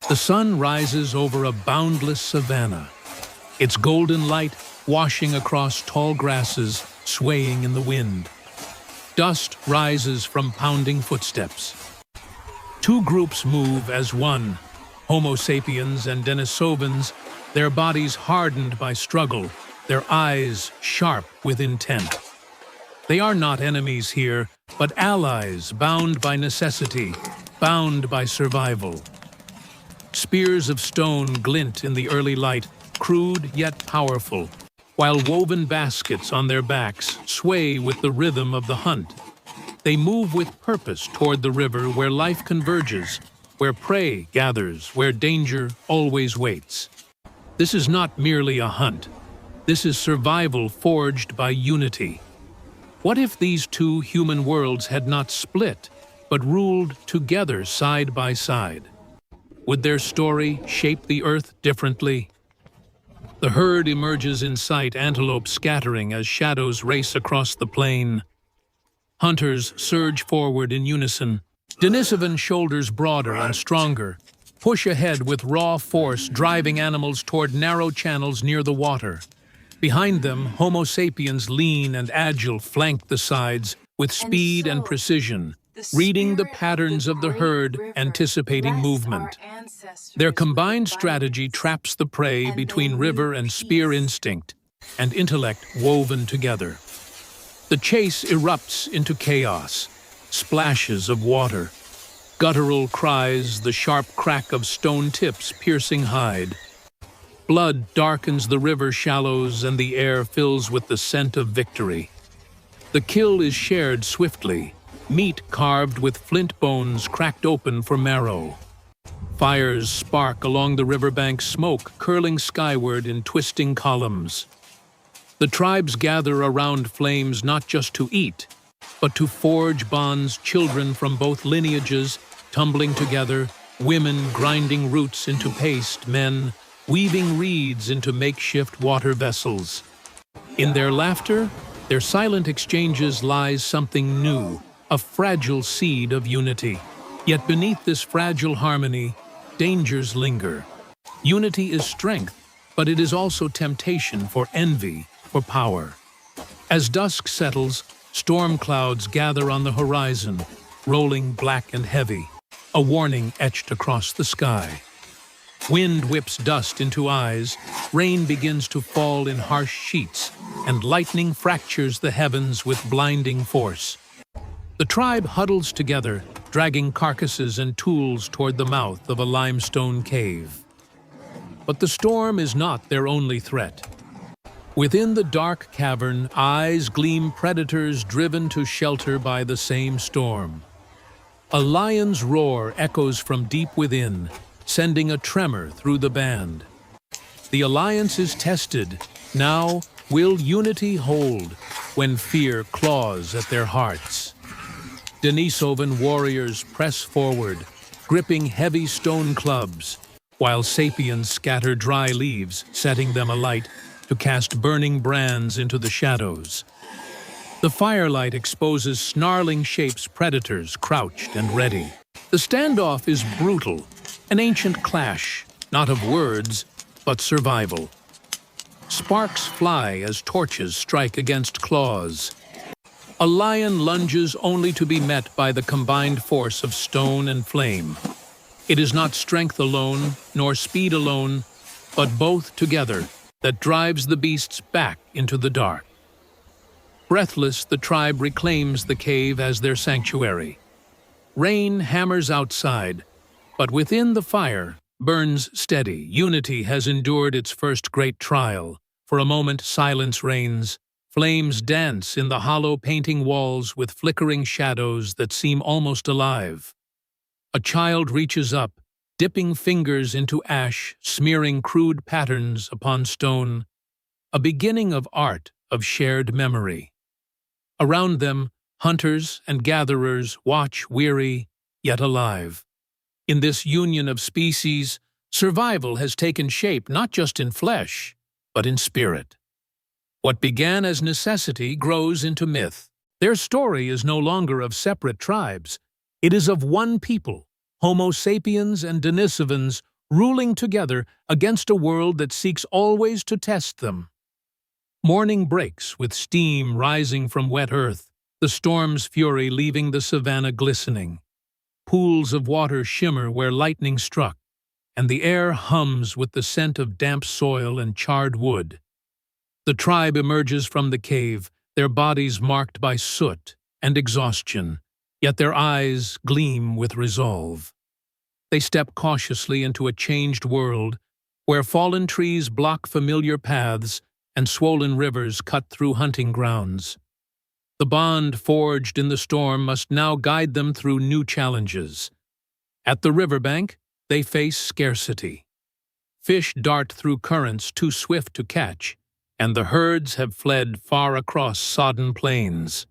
The sun rises over a boundless savanna, its golden light washing across tall grasses, swaying in the wind. Dust rises from pounding footsteps. Two groups move as one, Homo sapiens and Denisovans, their bodies hardened by struggle, their eyes sharp with intent. They are not enemies here, but allies bound by necessity, bound by survival. Spears of stone glint in the early light, crude yet powerful, while woven baskets on their backs sway with the rhythm of the hunt. They move with purpose toward the river where life converges, where prey gathers, where danger always waits. This is not merely a hunt. This is survival forged by unity. What if these two human worlds had not split, but ruled together side by side? Would their story shape the earth differently? The herd emerges in sight, antelope scattering as shadows race across the plain. Hunters surge forward in unison. Denisovan shoulders broader and stronger, push ahead with raw force, driving animals toward narrow channels near the water. Behind them, Homo sapiens, lean and agile, flank the sides with speed and precision, reading the patterns of the herd, anticipating movement. Their combined strategy traps the prey between river and spear instinct and intellect woven together. The chase erupts into chaos, splashes of water, guttural cries, the sharp crack of stone tips piercing hide. Blood darkens the river shallows and the air fills with the scent of victory. The kill is shared swiftly, meat carved with flint bones cracked open for marrow. Fires spark along the riverbank, smoke curling skyward in twisting columns. The tribes gather around flames not just to eat, but to forge bonds, children from both lineages tumbling together, women grinding roots into paste, men weaving reeds into makeshift water vessels. In their laughter, their silent exchanges lies something new, a fragile seed of unity. Yet beneath this fragile harmony, dangers linger. Unity is strength, but it is also temptation for envy, for power. As dusk settles, storm clouds gather on the horizon, rolling black and heavy, a warning etched across the sky. Wind whips dust into eyes, rain begins to fall in harsh sheets, and lightning fractures the heavens with blinding force. The tribe huddles together, dragging carcasses and tools toward the mouth of a limestone cave. But the storm is not their only threat. Within the dark cavern, eyes gleam predators driven to shelter by the same storm. A lion's roar echoes from deep within, sending a tremor through the band. The alliance is tested. Now, will unity hold when fear claws at their hearts? Denisovan warriors press forward, gripping heavy stone clubs, while sapiens scatter dry leaves, setting them alight to cast burning brands into the shadows. The firelight exposes snarling shapes, predators crouched and ready. The standoff is brutal, an ancient clash, not of words, but survival. Sparks fly as torches strike against claws. A lion lunges only to be met by the combined force of stone and flame. It is not strength alone, nor speed alone, but both together that drives the beasts back into the dark. Breathless, the tribe reclaims the cave as their sanctuary. Rain hammers outside, but within the fire burns steady. Unity has endured its first great trial. For a moment, silence reigns. Flames dance in the hollow painting walls with flickering shadows that seem almost alive. A child reaches up, dipping fingers into ash, smearing crude patterns upon stone. A beginning of art, of shared memory. Around them, hunters and gatherers watch, weary, yet alive. In this union of species, survival has taken shape not just in flesh, but in spirit. What began as necessity grows into myth. Their story is no longer of separate tribes. It is of one people, Homo sapiens and Denisovans, ruling together against a world that seeks always to test them. Morning breaks with steam rising from wet earth, the storm's fury leaving the savanna glistening. Pools of water shimmer where lightning struck, and the air hums with the scent of damp soil and charred wood. The tribe emerges from the cave, their bodies marked by soot and exhaustion, yet their eyes gleam with resolve. They step cautiously into a changed world, where fallen trees block familiar paths and swollen rivers cut through hunting grounds. The bond forged in the storm must now guide them through new challenges. At the riverbank, they face scarcity. Fish dart through currents too swift to catch, and the herds have fled far across sodden plains.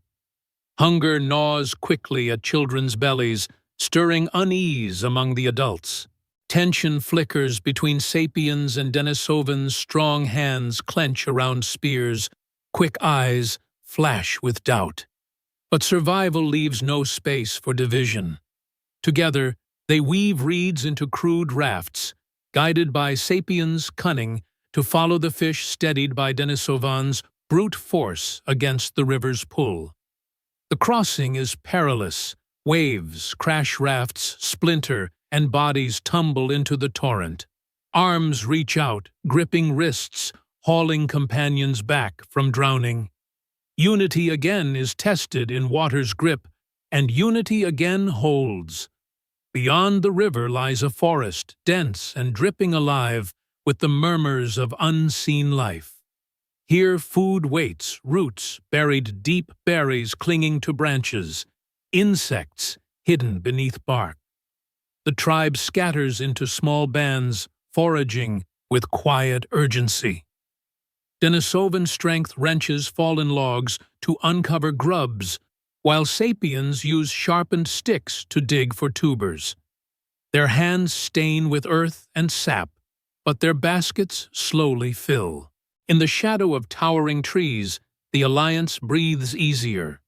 Hunger gnaws quickly at children's bellies, stirring unease among the adults. Tension flickers between Sapiens and Denisovans, strong hands clench around spears, quick eyes flash with doubt. But survival leaves no space for division. Together, they weave reeds into crude rafts, guided by Sapiens' cunning to follow the fish steadied by Denisovans' brute force against the river's pull. The crossing is perilous. Waves crash rafts, splinter, and bodies tumble into the torrent. Arms reach out, gripping wrists, hauling companions back from drowning. Unity again is tested in water's grip, and unity again holds. Beyond the river lies a forest, dense and dripping alive with the murmurs of unseen life. Here food waits, roots buried deep, berries clinging to branches, insects hidden beneath bark. The tribe scatters into small bands, foraging with quiet urgency. Denisovan strength wrenches fallen logs to uncover grubs, while Sapiens use sharpened sticks to dig for tubers. Their hands stain with earth and sap, but their baskets slowly fill. In the shadow of towering trees, the alliance breathes easier.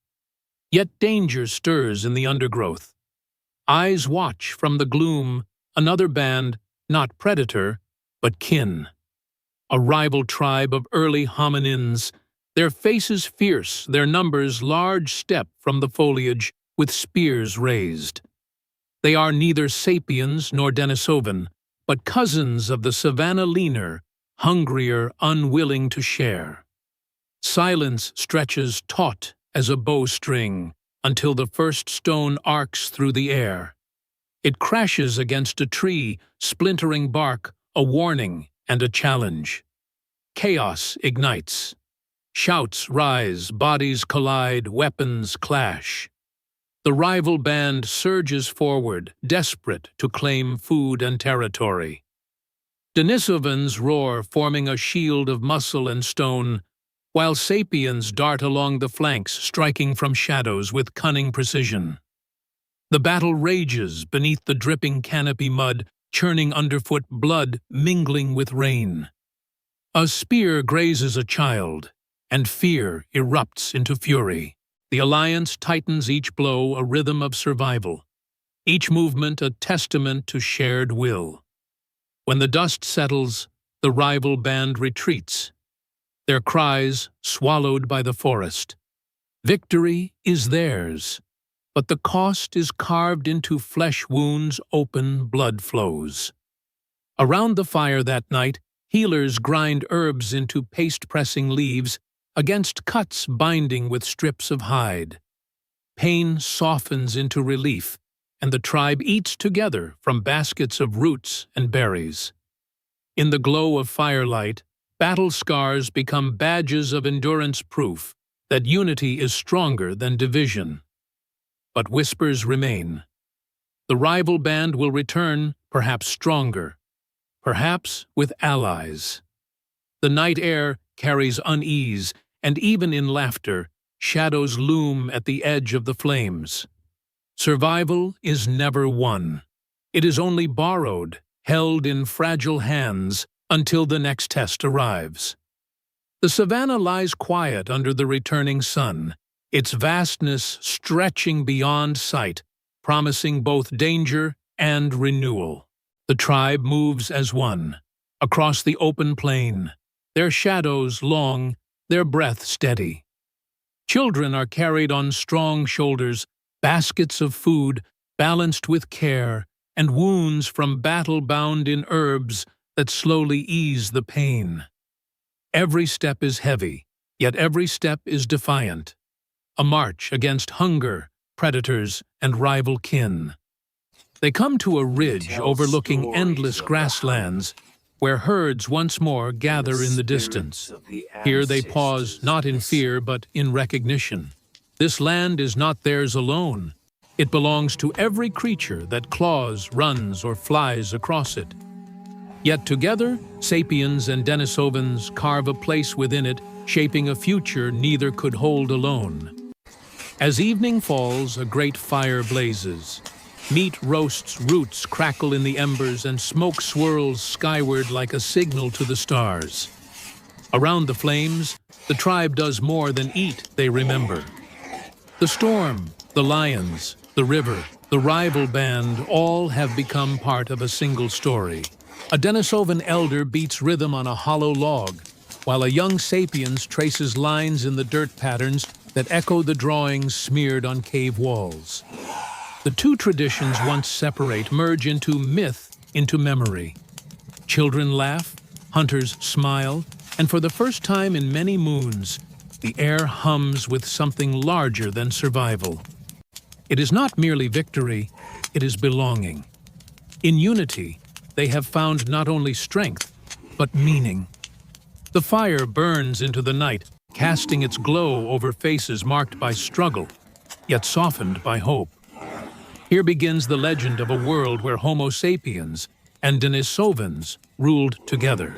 Yet danger stirs in the undergrowth. Eyes watch from the gloom another band, not predator, but kin. A rival tribe of early hominins, their faces fierce, their numbers large, step from the foliage with spears raised. They are neither Sapiens nor Denisovan, but cousins of the savanna leaner, hungrier, unwilling to share. Silence stretches taut as a bowstring until the first stone arcs through the air. It crashes against a tree, splintering bark, a warning and a challenge. Chaos ignites. Shouts rise, bodies collide, weapons clash. The rival band surges forward, desperate to claim food and territory. Denisovans roar, forming a shield of muscle and stone, while Sapiens dart along the flanks, striking from shadows with cunning precision. The battle rages beneath the dripping canopy mud, churning underfoot, blood mingling with rain. A spear grazes a child, and fear erupts into fury. The alliance tightens each blow, a rhythm of survival, each movement a testament to shared will. When the dust settles, the rival band retreats, their cries swallowed by the forest. Victory is theirs, but the cost is carved into flesh wounds, open blood flows. Around the fire that night, healers grind herbs into paste-pressing leaves against cuts binding with strips of hide. Pain softens into relief, and the tribe eats together from baskets of roots and berries. In the glow of firelight, battle scars become badges of endurance, proof that unity is stronger than division. But whispers remain. The rival band will return, perhaps stronger, perhaps with allies. The night air carries unease, and even in laughter, shadows loom at the edge of the flames. Survival is never won. It is only borrowed, held in fragile hands until the next test arrives. The savanna lies quiet under the returning sun, its vastness stretching beyond sight, promising both danger and renewal. The tribe moves as one, across the open plain, their shadows long, their breath steady. Children are carried on strong shoulders, baskets of food balanced with care, and wounds from battle bound in herbs that slowly ease the pain. Every step is heavy, yet every step is defiant. A march against hunger, predators, and rival kin. They come to a ridge overlooking endless grasslands, where herds once more gather in the distance. Here they pause, not in fear, but in recognition. This land is not theirs alone. It belongs to every creature that claws, runs, or flies across it. Yet together, Sapiens and Denisovans carve a place within it, shaping a future neither could hold alone. As evening falls, a great fire blazes. Meat roasts, roots crackle in the embers, and smoke swirls skyward like a signal to the stars. Around the flames, the tribe does more than eat, they remember. The storm, the lions, the river, the rival band, all have become part of a single story. A Denisovan elder beats rhythm on a hollow log, while a young Sapiens traces lines in the dirt patterns that echo the drawings smeared on cave walls. The two traditions, once separate, merge into myth, into memory. Children laugh, hunters smile, and for the first time in many moons, the air hums with something larger than survival. It is not merely victory, it is belonging. In unity, they have found not only strength, but meaning. The fire burns into the night, casting its glow over faces marked by struggle, yet softened by hope. Here begins the legend of a world where Homo sapiens and Denisovans ruled together.